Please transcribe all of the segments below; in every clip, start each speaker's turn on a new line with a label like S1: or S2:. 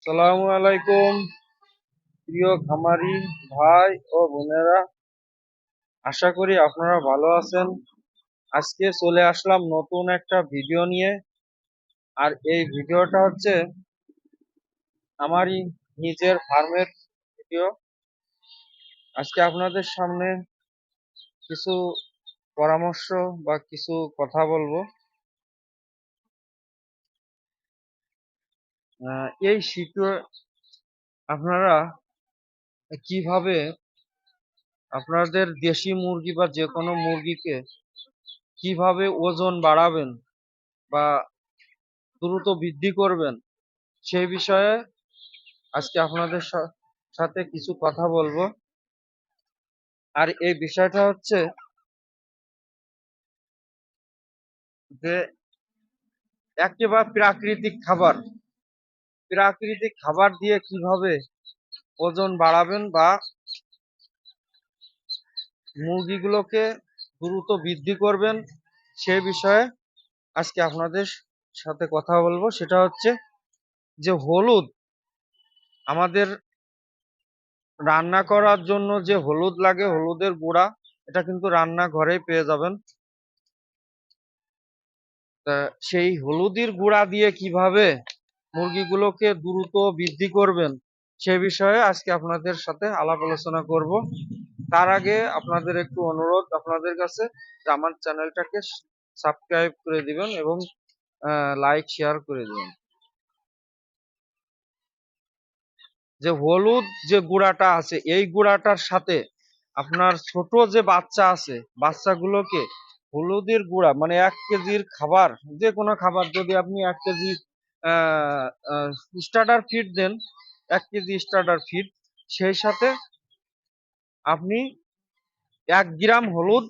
S1: আসসালামু আলাইকুম প্রিয় খামারি ভাই ও বোনেরা, আশা করি আপনারা ভালো আছেন। আজকে চলে আসলাম নতুন একটা ভিডিও নিয়ে। আর এই ভিডিওটা হচ্ছে আমারই নিজের ফার্মের ভিডিও। আজকে আপনাদের সামনে কিছু পরামর্শ বা কিছু কথা বলবো। এই শীতে আপনারা কিভাবে আপনাদের দেশি মুরগি বা যে কোনো মুরগিকে কিভাবে ওজন বাড়াবেন বা দ্রুত বৃদ্ধি করবেন, সেই বিষয়ে আজকে আপনাদের সাথে কিছু কথা বলবো। আর এই বিষয়টা হচ্ছে যে একেবারে প্রাকৃতিক খাবার দিয়ে কিভাবে ওজন বাড়াবেন বা মুরগিগুলোকে দ্রুত বৃদ্ধি করবেন, সে বিষয়ে আজকে আপনাদের সাথে কথা বলবো। সেটা হচ্ছে যে হলুদ, আমাদের রান্না করার জন্য যে হলুদ লাগে, হলুদের গুঁড়া, এটা কিন্তু রান্নাঘরেই পেয়ে যাবেন। তা সেই হলুদের গুঁড়া দিয়ে কিভাবে মুরগিগুলোকে দ্রুত বৃদ্ধি করবেন, সে বিষয়ে আজকে আপনাদের সাথে আলাপ আলোচনা করব। তার আগে আপনাদের একটু অনুরোধ আপনাদের কাছে যে আমার চ্যানেলটাকে সাবস্ক্রাইব করে দিবেন এবং লাইক শেয়ার করে দিবেন। যে হলুদ যে গুঁড়াটা আছে, এই গুঁড়াটার সাথে আপনার ছোট যে বাচ্চা আছে, বাচ্চাগুলোকে হলুদের গুঁড়া মানে 1 কেজির খাবার, যে কোনো খাবার যদি আপনি 1 কেজি স্টার্টার ফিড দেন, 1 কেজি স্টার্টার ফিড, সেই সাথে আপনি 1 গ্রাম হলুদ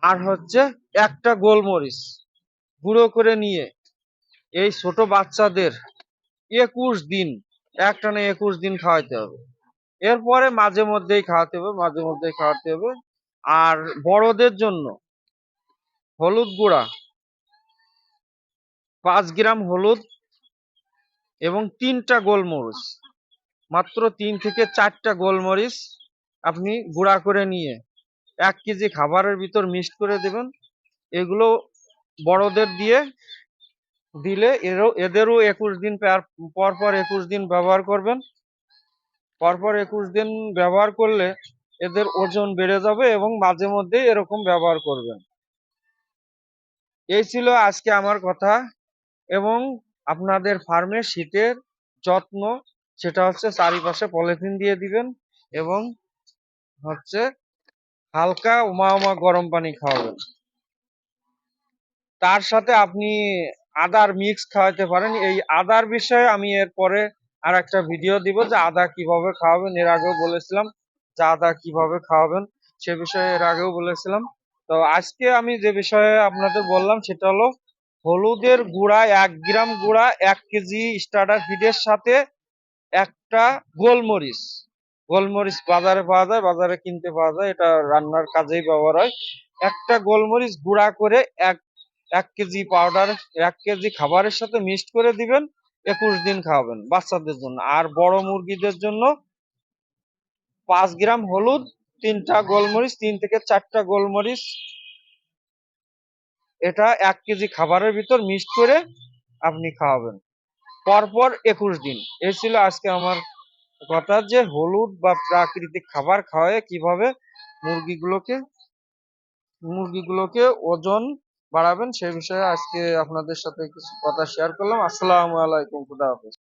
S1: আর হচ্ছে একটা গোলমরিচ গুঁড়ো করে নিয়ে এই ছোট বাচ্চাদের 21 দিন, একটানা 21 দিন খাওয়াইতে হবে। এরপরে মাঝে মধ্যেই খাওয়াতে হবে। আর বড়দের জন্য হলুদ গুঁড়া 5 গ্রাম হলুদ এবং 3টা গোলমরিচ, মাত্র 3 থেকে 4টা গোলমরিচ আপনি গুঁড়া করে নিয়ে 1 কেজি খাবারের ভিতর মিক্সড করে দেবেন। এগুলো বড়দের দিলে এদেরও 21 দিন পর পর 21 দিন ব্যবহার করবেন। পরপর 21 দিন ব্যবহার করলে এদের ওজন বেড়ে যাবে এবং মাঝে মধ্যে এরকম ব্যবহার করবেন। এই ছিল আজকে আমার কথা। এবং আপনাদের ফার্মের শীতের যত্ন, সেটা হচ্ছে চারিপাশে পলিথিন দিয়ে দিবেন এবং হচ্ছে হালকা উমা গরম পানি খাওয়াবেন। তার সাথে আপনি আদার মিক্স খাওয়াতে পারেন। এই আদার বিষয়ে আমি এরপরে আর একটা ভিডিও দিব, যে আদা কিভাবে খাওয়াবেন। এর আগেও বলেছিলাম যে আদা কিভাবে খাওয়াবেন, সে বিষয়ে এর আগেও বলেছিলাম। তো আজকে আমি যে বিষয়ে আপনাদের বললাম সেটা হলো হলুদের গুঁড়া, 1 গ্রাম গুঁড়া 1 কেজি স্টার্টার ফিডের সাথে একটা গোলমরিচ। গোলমরিচ বাজারে পাওয়া যায়, বাজারে কিনতে পাওয়া যায়, এটা রান্নার কাজেই ব্যবহার হয়। একটা গোলমরিচ গুঁড়া করে এক কেজি পাউডার, 1 কেজি খাবারের সাথে মিক্সড করে দিবেন। 21 দিন খাওয়াবেন বাচ্চাদের জন্য। আর বড় মুরগিদের জন্য 5 গ্রাম হলুদ, 3টা গোলমরিচ, 3 থেকে 4টা গোলমরিচ, এটা 1 কেজি খাবারের ভিতর মিক্সড করে আপনি খাওয়াবেন পরপর 21 দিন। এই ছিল আজকে আমার কথা, যে হলুদ বা প্রাকৃতিক খাবার খাওয়ায় কিভাবে মুরগিগুলোকে মুরগিগুলোকে ওজন বাড়াবেন, সে বিষয়ে আজকে আপনাদের সাথে কিছু কথা শেয়ার করলাম। আসসালামু আলাইকুম, খুদা হাফেজ।